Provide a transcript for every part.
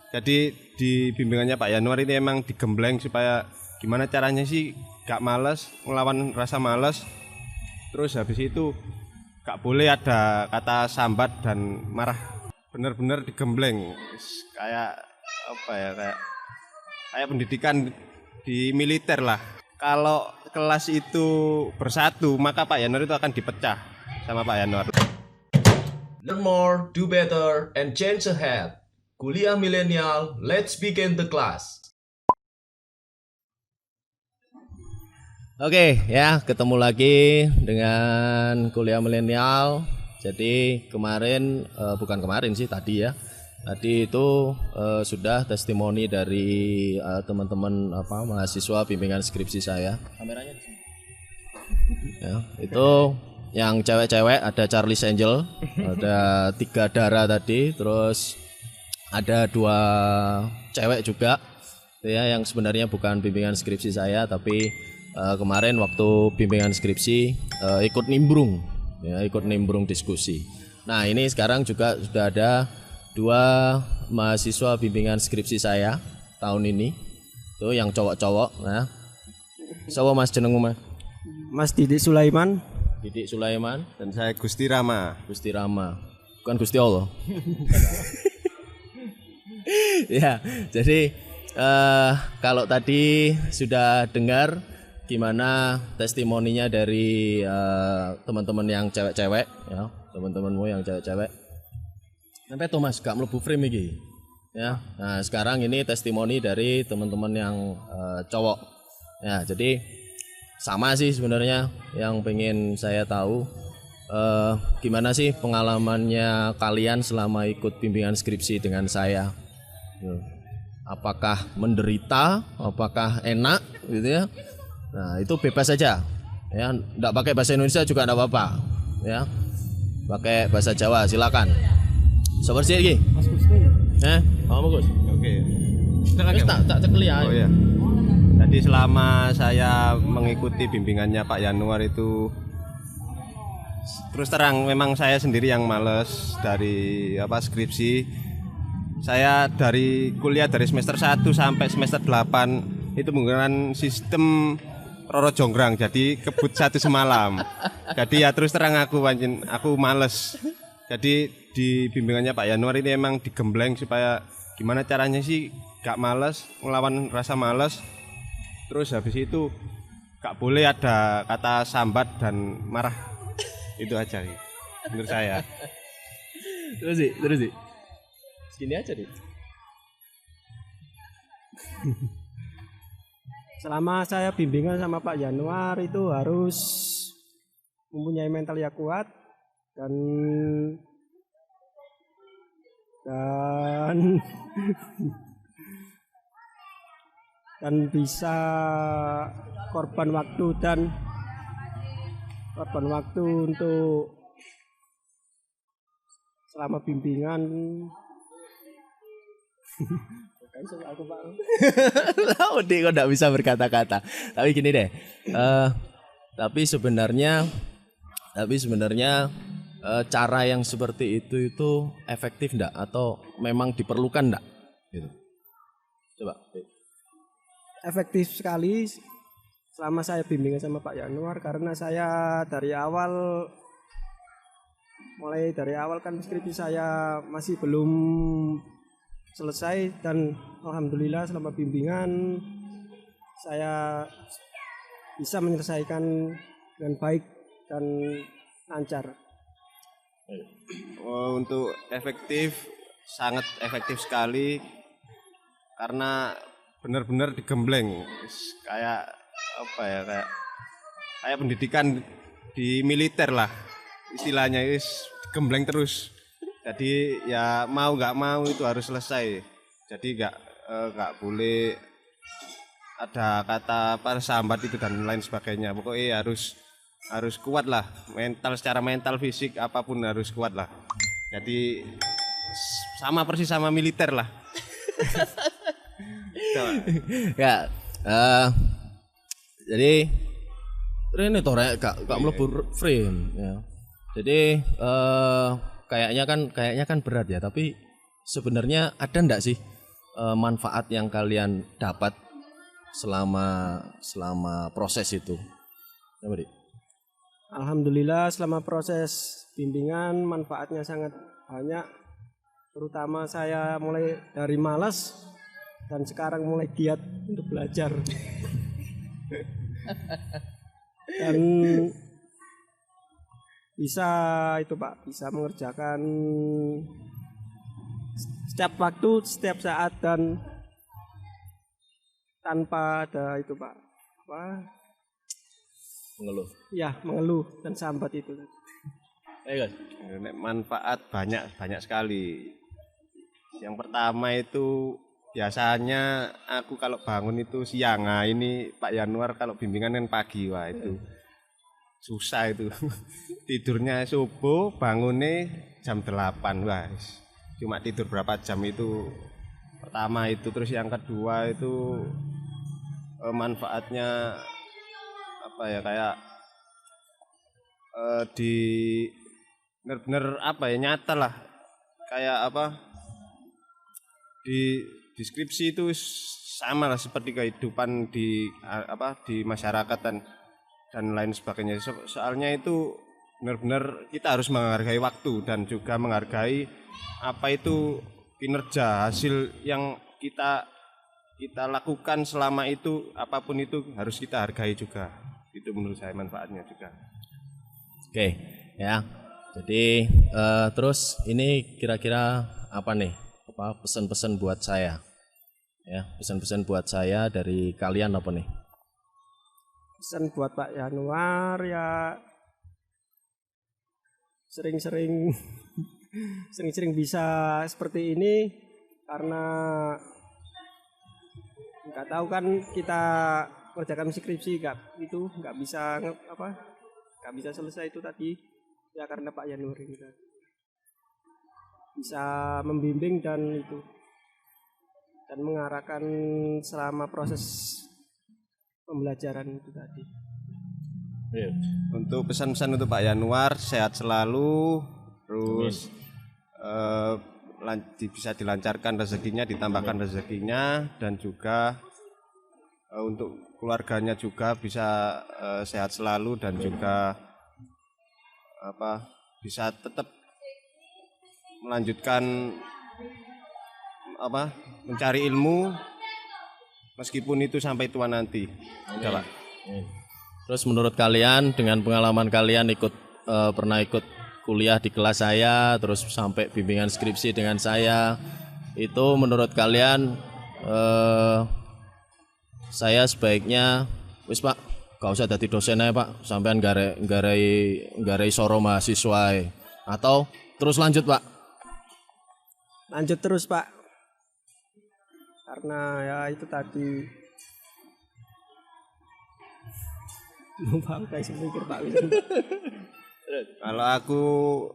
Jadi di bimbingannya Pak Yanuar ini emang digembleng supaya gimana caranya sih gak males, ngelawan rasa males. Terus habis itu gak boleh ada kata sambat dan marah. Bener-bener digembleng. Kayak apa ya, kayak pendidikan di militer lah. Kalau kelas itu bersatu, maka Pak Yanuar itu akan dipecah sama Pak Yanuar. Learn more, do better, and change ahead. Kuliah Milenial, let's begin the class. Oke ya, ketemu lagi dengan Kuliah Milenial. Jadi bukan kemarin sih, tadi ya. Tadi itu sudah testimoni dari teman-teman mahasiswa bimbingan skripsi saya. Kameranya di sini. Ya, itu yang cewek-cewek ada Charlie's Angel, ada 3 Dara tadi, terus ada 2 cewek juga ya yang sebenarnya bukan bimbingan skripsi saya, tapi kemarin waktu bimbingan skripsi ikut nimbrung diskusi. Nah, ini sekarang juga sudah ada 2 mahasiswa bimbingan skripsi saya tahun ini. Tuh yang cowok-cowok. Nah, siapa Mas jenengmu Mas? Mas Didik Sulaiman. Didik Sulaiman. Dan saya Gusti Rama. Gusti Rama. Bukan Gusti Allah. Ya, jadi kalau tadi sudah dengar gimana testimoninya dari teman-teman yang cewek-cewek ya, teman-temanmu yang cewek-cewek. Sampai tuh Mas gak mlebu frame iki. Ya. Nah, sekarang ini testimoni dari teman-teman yang cowok. Ya, jadi sama sih sebenarnya yang pengen saya tahu gimana sih pengalamannya kalian selama ikut bimbingan skripsi dengan saya. Apakah menderita, apakah enak gitu ya. Nah, itu bebas saja. Ya, enggak pakai bahasa Indonesia juga enggak apa-apa. Ya. Pakai bahasa Jawa silakan. Seperti ini. Mas Gusti. Gus. Oke. Terus tak cekeli ya. Oh iya. Jadi selama saya mengikuti bimbingannya Pak Yanuar itu, terus terang memang saya sendiri yang males dari skripsi. Saya dari kuliah dari semester 1 sampai semester 8 itu menggunakan sistem Roro Jonggrang, jadi kebut 1 semalam. Jadi ya terus terang aku males. Jadi di bimbingannya Pak Yanuar ini emang digembleng supaya gimana caranya sih gak males, ngelawan rasa males. Terus habis itu gak boleh ada kata sambat dan marah. Itu aja sih menurut saya. Terus sih. Segini aja nih. Selama saya bimbingan sama Pak Yanuar itu harus mempunyai mental yang kuat dan bisa korban waktu untuk selama bimbingan. Udah kok enggak bisa berkata-kata. Tapi gini deh. Tapi sebenarnya cara yang seperti itu efektif enggak atau memang diperlukan enggak gitu. Coba. Efektif sekali selama saya bimbingan sama Pak Yanuar, karena saya mulai dari awal kan skripsi saya masih belum selesai, dan alhamdulillah selama bimbingan saya bisa menyelesaikan dengan baik dan lancar. Untuk sangat efektif sekali karena benar-benar digembleng. Kayak kayak pendidikan di militer lah istilahnya, digembleng terus. Jadi ya mau nggak mau itu harus selesai. Jadi nggak boleh ada kata sambat itu dan lain sebagainya. Pokoknya harus kuat lah, secara mental, fisik apapun harus kuat lah. Jadi sama persis sama militer lah. Ya, jadi ini torek gak mlebu frame ya. Jadi kayaknya kan berat ya, tapi sebenarnya ada ndak sih manfaat yang kalian dapat selama proses itu? Apa, Dik? Alhamdulillah selama proses bimbingan manfaatnya sangat banyak. Terutama saya mulai dari malas dan sekarang mulai giat untuk belajar. Dan bisa itu Pak, bisa mengerjakan setiap waktu, setiap saat dan tanpa ada itu Pak, apa? Mengeluh. Ya, mengeluh dan sambat itu. Ayo guys. Manfaat banyak sekali. Yang pertama itu biasanya aku kalau bangun itu siang. Nah, ini Pak Yanuar kalau bimbingan kan pagi, wah itu susah itu. Tidurnya subuh, bangunnya jam 8, wah. Cuma tidur berapa jam itu. Pertama itu, terus yang kedua itu manfaatnya apa ya, kayak di bener-bener apa ya, nyata lah, kayak apa, di deskripsi itu sama lah seperti kehidupan di apa di masyarakat dan lain sebagainya. Soalnya itu benar-benar kita harus menghargai waktu dan juga menghargai apa itu kinerja hasil yang kita lakukan selama itu, apapun itu harus kita hargai juga. Itu menurut saya manfaatnya juga. Oke, ya. Jadi terus ini kira-kira apa nih? Apa pesan-pesan buat saya? Ya, pesan-pesan buat saya dari kalian apa nih? Pesan buat Pak Yanuar ya sering-sering bisa seperti ini, karena nggak tahu kan kita kerjakan skripsi nggak bisa selesai itu tadi ya, karena Pak Yanuar ini bisa membimbing dan mengarahkan selama proses pembelajaran itu tadi. Untuk pesan-pesan untuk Pak Yanuar, sehat selalu, terus bisa dilancarkan rezekinya, ditambahkan rezekinya, dan juga untuk keluarganya juga bisa sehat selalu dan juga bisa tetap melanjutkan mencari ilmu meskipun itu sampai tua nanti. Udah, Pak. Terus menurut kalian dengan pengalaman kalian pernah ikut kuliah di kelas saya, terus sampai bimbingan skripsi dengan saya, itu menurut kalian saya sebaiknya wis Pak, gak usah jadi dosen aja Pak, sampean garai soro mahasiswa atau terus lanjut Pak? Lanjut terus Pak, karena ya itu tadi Pak. Kalau aku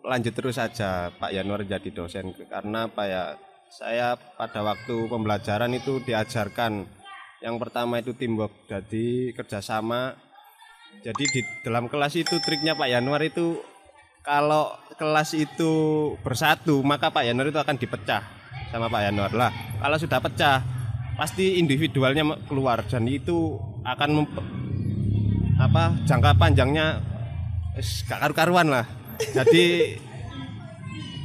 lanjut terus saja Pak Yanuar jadi dosen, karena apa ya, saya pada waktu pembelajaran itu diajarkan yang pertama itu teamwork, jadi kerjasama. Jadi di dalam kelas itu triknya Pak Yanuar itu, kalau kelas itu bersatu maka Pak Yanuar itu akan dipecah sama Pak Yanuar lah. Kalau sudah pecah pasti individualnya keluar, dan itu akan jangka panjangnya gak karu-karuan lah. Jadi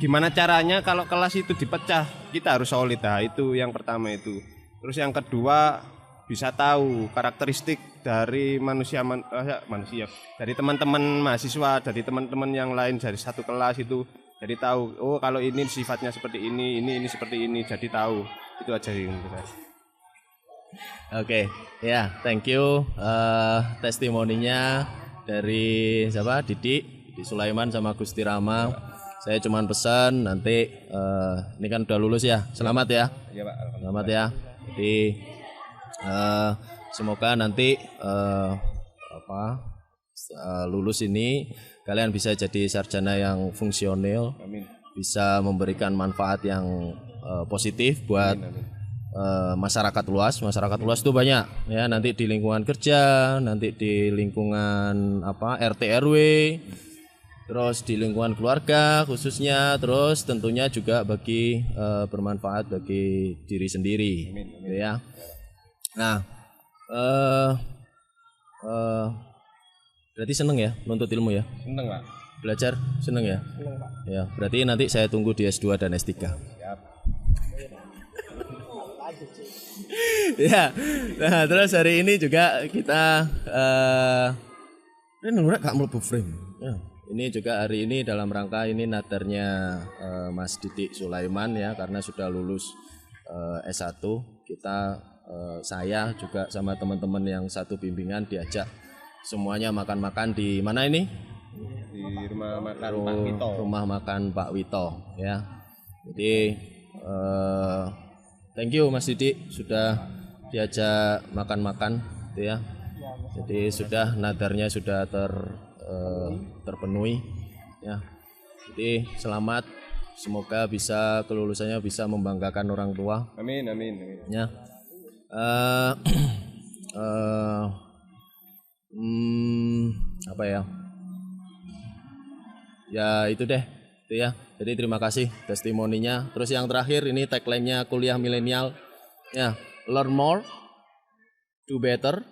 gimana caranya kalau kelas itu dipecah, kita harus solid. Nah, itu yang pertama itu. Terus yang kedua, bisa tahu karakteristik dari manusia, dari teman-teman mahasiswa, dari teman-teman yang lain dari satu kelas itu. Jadi tahu, oh kalau ini sifatnya seperti ini seperti ini, jadi tahu. Itu aja yang saya. Oke, ya, thank you testimoninya dari siapa? Didi Sulaiman sama Gusti Rama. Saya cuman pesan nanti ini kan udah lulus ya, selamat ya. Iya Pak. Selamat ya. Jadi semoga nanti lulus ini kalian bisa jadi sarjana yang fungsional. Amin. Bisa memberikan manfaat yang positif buat masyarakat luas. Masyarakat luas itu banyak ya, nanti di lingkungan kerja, nanti di lingkungan RT RW, terus di lingkungan keluarga khususnya, terus tentunya juga bagi bermanfaat bagi diri sendiri, gitu ya. Nah, berarti seneng ya nuntut ilmu ya? Seneng Pak. Belajar seneng ya? Senang, Pak. Ya, berarti nanti saya tunggu di S2 dan S3. Ya, nah terus hari ini juga kita ini nurek gak mlebu frame. Ya, ini juga hari ini dalam rangka ini nadarnya Mas Didik Sulaiman ya, karena sudah lulus S1. Kita saya juga sama teman-teman yang satu bimbingan diajak semuanya makan-makan di mana ini? Di rumah makan Pak Wito. Rumah makan Pak Wito ya. Jadi thank you Mas Didik sudah diajak makan-makan gitu ya. Jadi sudah nadarnya sudah terpenuhi ya. Jadi selamat, semoga bisa kelulusannya bisa membanggakan orang tua. Amin, amin, amin. Ya. Apa ya? Ya itu deh, itu ya. Jadi terima kasih testimoninya. Terus yang terakhir ini tagline-nya Kuliah Milenial. Ya, learn more, do better,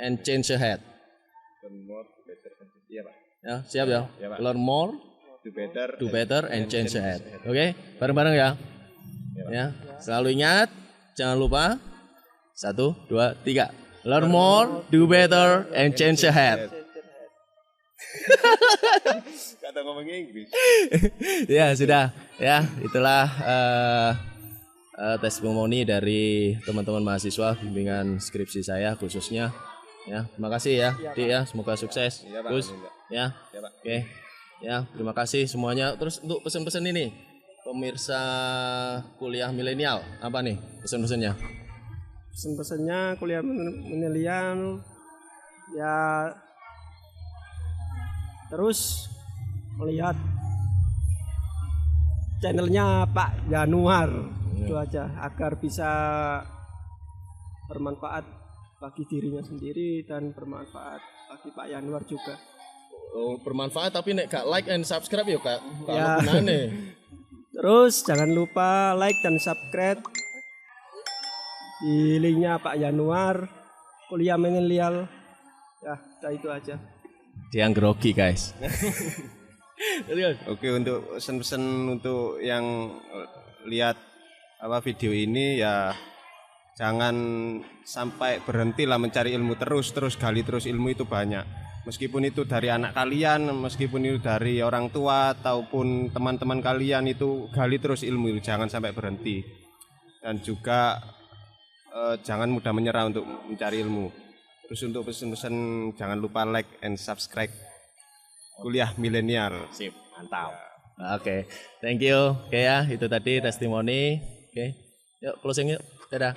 and change ahead. Iya Pak. Ya, siap ya. Iya, Pak. Learn more, do better, and change ahead. Oke, bareng-bareng ya. Ya, selalu ingat, jangan lupa 1, 2, 3. Learn more, do better, and change ahead. Kata ngomong Inggris. Ya sudah, ya itulah testimoni dari teman-teman mahasiswa bimbingan skripsi saya khususnya. Ya, terima kasih ya, Dik ya, semoga sukses. Iya, Pak. Terus, ya, Iya, Pak. oke, ya terima kasih semuanya. Terus untuk pesan-pesan ini, pemirsa kuliah milenial, apa nih pesan-pesannya? Pesan-pesannya kuliah milenial ya terus melihat channelnya Pak Yanuar itu aja agar bisa bermanfaat bagi dirinya sendiri dan bermanfaat bagi Pak Yanuar juga. Oh, bermanfaat tapi nek gak like and subscribe ya Kak. Ya. Gunane. Terus jangan lupa like dan subscribe di linknya Pak Yanuar kuliah milenial. Ya, itu aja. Dia yang grogi guys. Oke, untuk pesan-pesan untuk yang lihat video ini ya jangan sampai berhentilah mencari ilmu, terus gali terus, ilmu itu banyak. Meskipun itu dari anak kalian, meskipun itu dari orang tua ataupun teman-teman kalian, itu gali terus ilmu, jangan sampai berhenti. Dan juga jangan mudah menyerah untuk mencari ilmu. Terus untuk pesan-pesan jangan lupa like and subscribe Kuliah Milenial. Sip, mantap. Oke, thank you. Oke ya, itu tadi testimoni. Oke, yuk closing yuk. Dadah.